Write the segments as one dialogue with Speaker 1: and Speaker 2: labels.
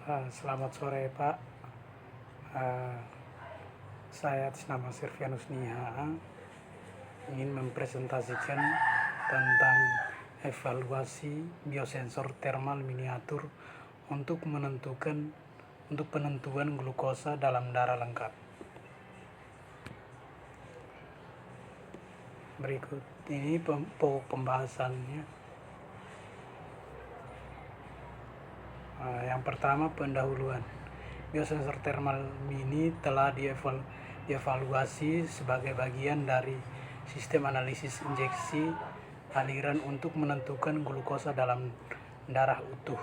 Speaker 1: Selamat sore Pak. Eh, saya atas nama Sirvianus Niha ingin mempresentasikan tentang evaluasi biosensor thermal miniatur untuk penentuan glukosa dalam darah lengkap. Berikut ini pokok pembahasannya. Yang pertama, pendahuluan. Biosensor thermal mini telah dievaluasi sebagai bagian dari sistem analisis injeksi aliran untuk menentukan glukosa dalam darah utuh.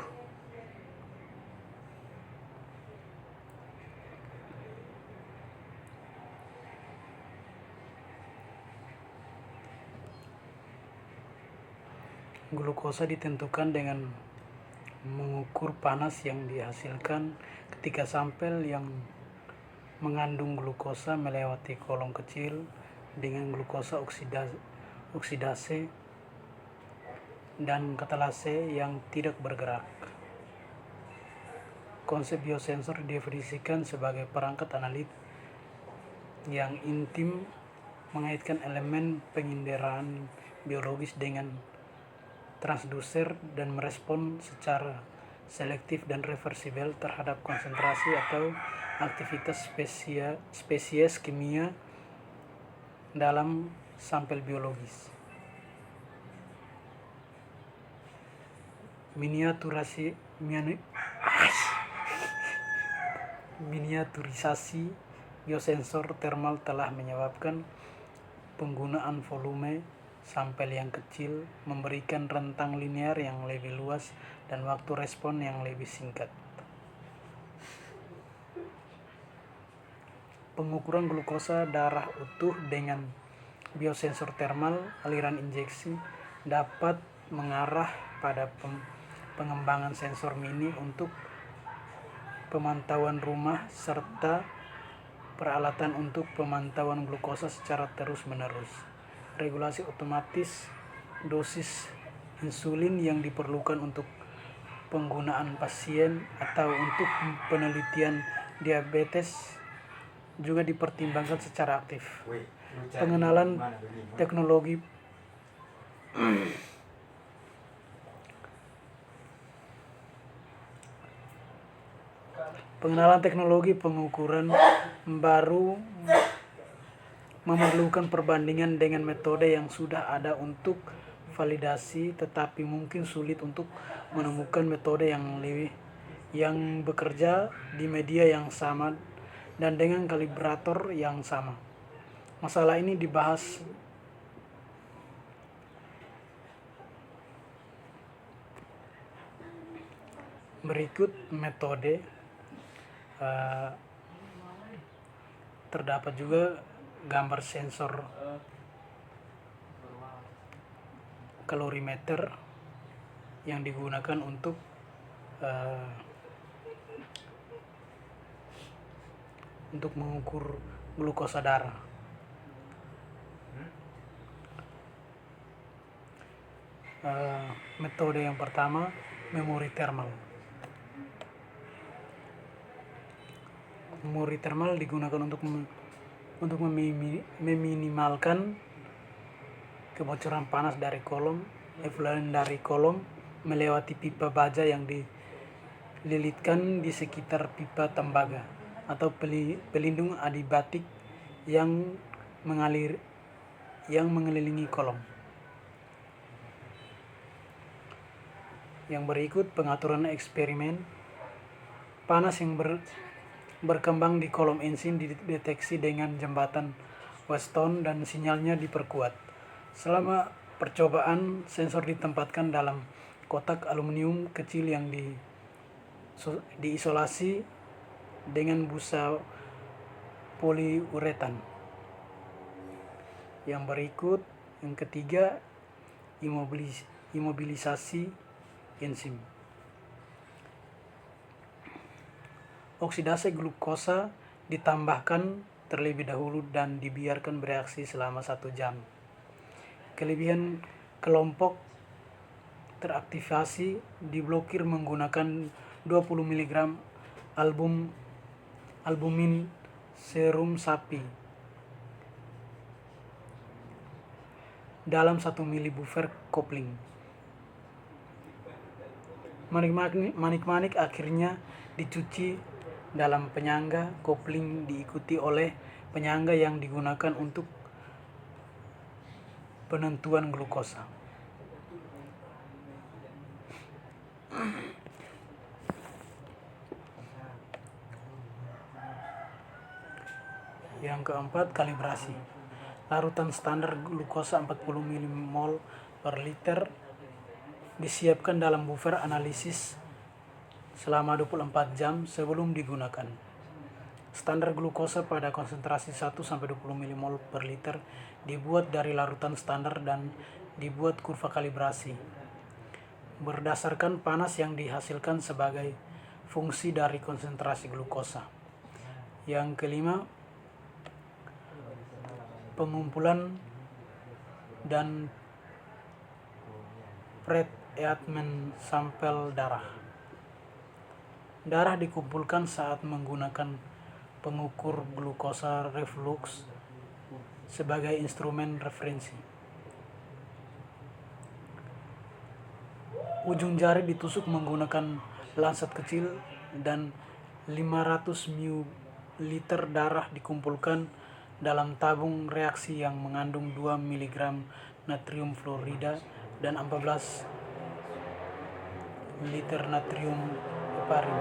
Speaker 1: Glukosa ditentukan dengan mengukur panas yang dihasilkan ketika sampel yang mengandung glukosa melewati kolom kecil dengan glukosa oksidase dan katalase yang tidak bergerak. Konsep biosensor didefinisikan sebagai perangkat analitik yang intim mengaitkan elemen penginderaan biologis dengan transduser dan merespon secara selektif dan reversibel terhadap konsentrasi atau aktivitas spesies kimia dalam sampel biologis. Miniaturisasi biosensor thermal telah menyebabkan penggunaan volume sampel yang kecil, memberikan rentang linear yang lebih luas dan waktu respon yang lebih singkat. Pengukuran glukosa darah utuh dengan biosensor thermal aliran injeksi dapat mengarah pada pengembangan sensor mini untuk pemantauan rumah serta peralatan untuk pemantauan glukosa secara terus-menerus. Regulasi otomatis dosis insulin yang diperlukan untuk penggunaan pasien atau untuk penelitian diabetes juga dipertimbangkan secara aktif. Pengenalan teknologi pengukuran baru memerlukan perbandingan dengan metode yang sudah ada untuk validasi, tetapi mungkin sulit untuk menemukan metode yang bekerja di media yang sama dan dengan kalibrator yang sama. Masalah ini dibahas berikut metode. Terdapat juga gambar sensor kalorimeter yang digunakan untuk mengukur glukosa darah. Metode yang pertama, memori thermal. Memori thermal digunakan untuk meminimalkan kebocoran panas dari kolom, efluent dari kolom melewati pipa baja yang dililitkan di sekitar pipa tembaga atau pelindung adiabatik yang mengelilingi kolom. Yang berikut pengaturan eksperimen. Panas yang berkembang di kolom enzim dideteksi dengan jembatan Weston dan sinyalnya diperkuat. Selama percobaan, sensor ditempatkan dalam kotak aluminium kecil yang diisolasi dengan busa poliuretan. Yang berikut, yang ketiga, imobilisasi enzim. Oksidase glukosa ditambahkan terlebih dahulu dan dibiarkan bereaksi selama 1 jam. Kelebihan kelompok teraktivasi diblokir menggunakan 20 mg albumin serum sapi dalam 1 ml buffer kopling. Manik-manik akhirnya dicuci dalam penyangga kopling diikuti oleh penyangga yang digunakan untuk penentuan glukosa. Yang keempat, kalibrasi. Larutan standar glukosa 40 mmol per liter disiapkan dalam buffer analisis selama 24 jam sebelum digunakan. Standar glukosa pada konsentrasi 1-20 mmol per liter dibuat dari larutan standar dan dibuat kurva kalibrasi berdasarkan panas yang dihasilkan sebagai fungsi dari konsentrasi glukosa. Yang kelima, pengumpulan dan pretreatment sampel darah. Darah dikumpulkan saat menggunakan pengukur glukosa reflux sebagai instrumen referensi. Ujung jari ditusuk menggunakan lancet kecil dan 500 ml darah dikumpulkan dalam tabung reaksi yang mengandung 2 mg natrium fluorida dan 14 liter natrium heparin.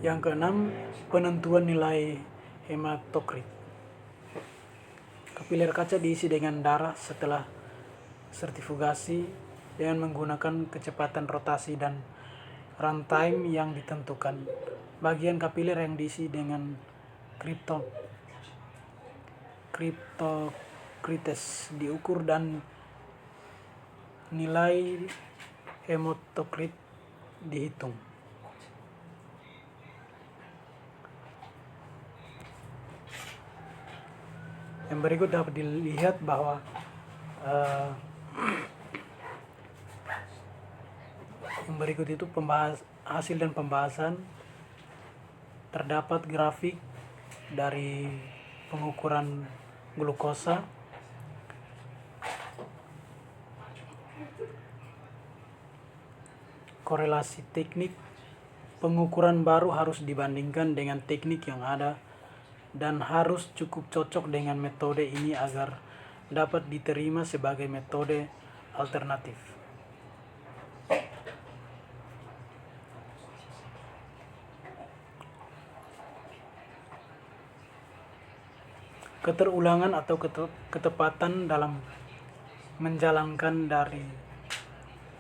Speaker 1: Yang keenam, penentuan nilai hematokrit. Kapiler kaca diisi dengan darah setelah sertifugasi dengan menggunakan kecepatan rotasi dan runtime yang ditentukan. Bagian kapiler yang diisi dengan kriptokrites diukur dan nilai hematokrit dihitung. Yang berikut dapat dilihat bahwa yang berikut itu hasil dan pembahasan. Terdapat grafik dari pengukuran glukosa, korelasi teknik. Pengukuran baru harus dibandingkan dengan teknik yang ada dan harus cukup cocok dengan metode ini agar dapat diterima sebagai metode alternatif. Keterulangan atau ketepatan dalam menjalankan dari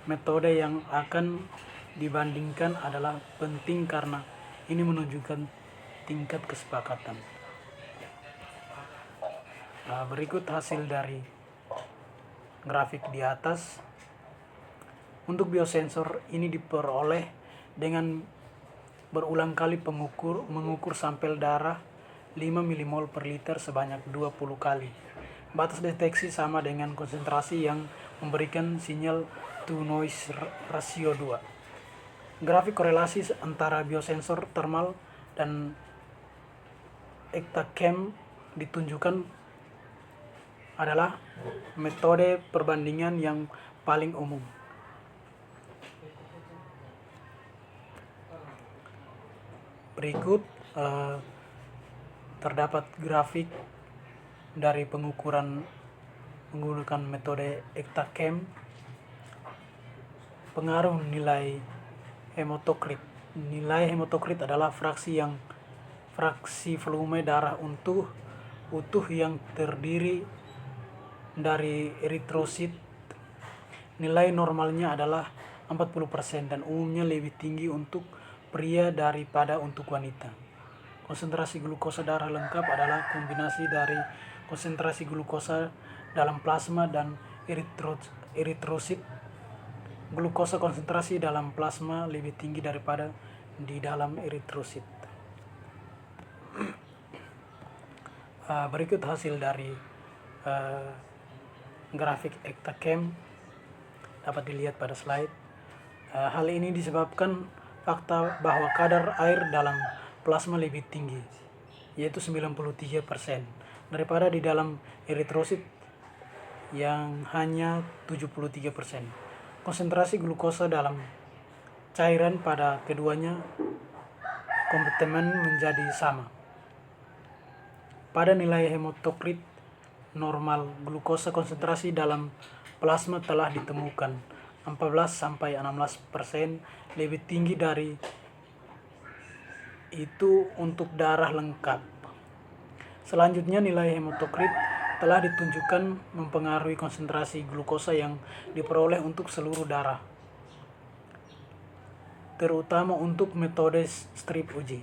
Speaker 1: metode yang akan dibandingkan adalah penting karena ini menunjukkan tingkat kesepakatan. Berikut hasil dari grafik di atas. Untuk biosensor ini diperoleh dengan berulang kali mengukur sampel darah 5 mmol per liter sebanyak 20 kali. Batas deteksi sama dengan konsentrasi yang memberikan sinyal to noise ratio 2. Grafik korelasi antara biosensor thermal dan ECTA-Chem ditunjukkan adalah metode perbandingan yang paling umum. Berikut terdapat grafik dari pengukuran menggunakan metode ECTA-Chem. Pengaruh nilai hematokrit. Nilai hematokrit adalah fraksi volume darah utuh yang terdiri dari eritrosit. Nilai normalnya adalah 40% dan umumnya lebih tinggi untuk pria daripada untuk wanita. Konsentrasi glukosa darah lengkap adalah kombinasi dari konsentrasi glukosa dalam plasma dan eritrosit. Glukosa konsentrasi dalam plasma lebih tinggi daripada di dalam eritrosit. Berikut hasil dari grafik ECTA-Chem dapat dilihat pada slide. Hal ini disebabkan fakta bahwa kadar air dalam plasma lebih tinggi, yaitu 93%, daripada di dalam eritrosit yang hanya 73%. Konsentrasi glukosa dalam cairan pada keduanya kompetimen menjadi sama. Pada nilai hematokrit normal, glukosa konsentrasi dalam plasma telah ditemukan 14-16% lebih tinggi dari itu untuk darah lengkap. Selanjutnya, nilai hematokrit telah ditunjukkan mempengaruhi konsentrasi glukosa yang diperoleh untuk seluruh darah, terutama untuk metode strip uji,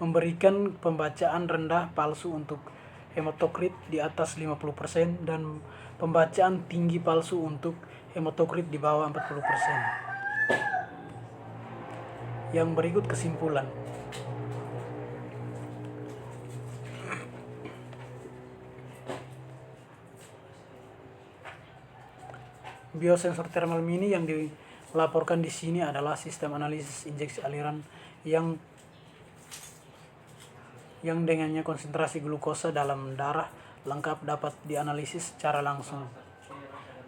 Speaker 1: memberikan pembacaan rendah palsu untuk hematokrit di atas 50% dan pembacaan tinggi palsu untuk hematokrit di bawah 40%. Yang berikut kesimpulan. Biosensor thermal mini yang dilaporkan di sini adalah sistem analisis injeksi aliran yang dengannya konsentrasi glukosa dalam darah lengkap dapat dianalisis secara langsung.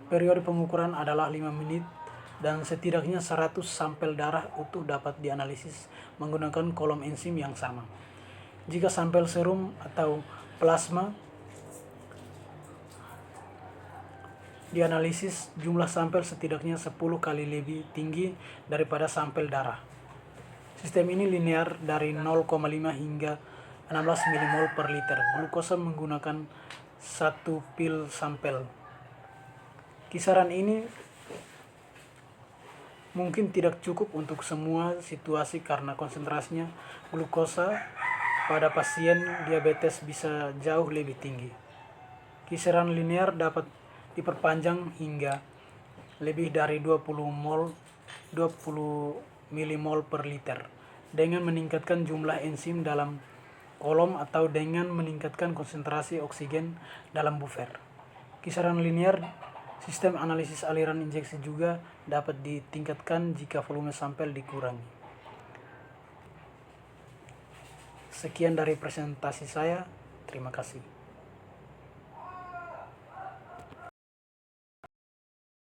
Speaker 1: Periode pengukuran adalah 5 menit dan setidaknya 100 sampel darah utuh dapat dianalisis menggunakan kolom enzim yang sama. Jika sampel serum atau plasma dianalisis, jumlah sampel setidaknya 10 kali lebih tinggi daripada sampel darah. Sistem ini linear dari 0,5 hingga 16 milimol per liter glukosa menggunakan 1 pil sampel. Kisaran ini mungkin tidak cukup untuk semua situasi karena konsentrasinya glukosa pada pasien diabetes bisa jauh lebih tinggi. Kisaran linear dapat diperpanjang hingga lebih dari 20 milimol per liter dengan meningkatkan jumlah enzim dalam kolom atau dengan meningkatkan konsentrasi oksigen dalam buffer. Kisaran linear sistem analisis aliran injeksi juga dapat ditingkatkan jika volume sampel dikurangi. Sekian dari presentasi saya. Terima kasih.